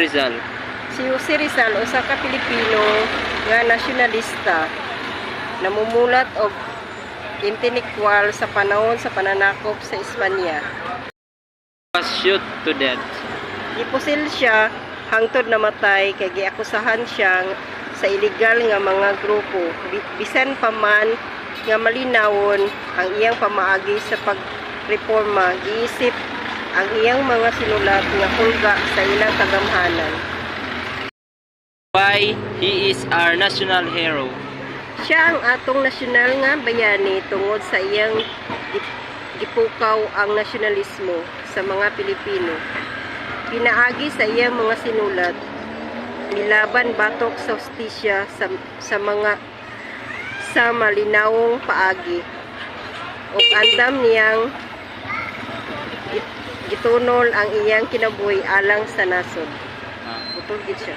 Rizal. Si Jose Rizal usa ka Pilipino nga nasyonalista, namumulat og intelektual sa panahon sa pananakop sa Espanya. Was shot to death. Gipusil siya hangtod namatay kay giakusahan siya sa illegal nga mga grupo. Bisan pa man nga malinawon ang iyang pamaagi sa pagreforma, giisip ang iyang mga sinulat nga hulga sa ilang kagamhanan. Why he is our national hero. Siya ang atong nasyonal nga bayani tungod sa iyang gipukaw ang nasyonalismo sa mga Pilipino. Pinaagi sa iyang mga sinulat, nilaban batok sa hustisya sa malinawong paagi. Ug andam niyang gitunol ang iyang kinabuhi alang sa nasod. Butol gid siya.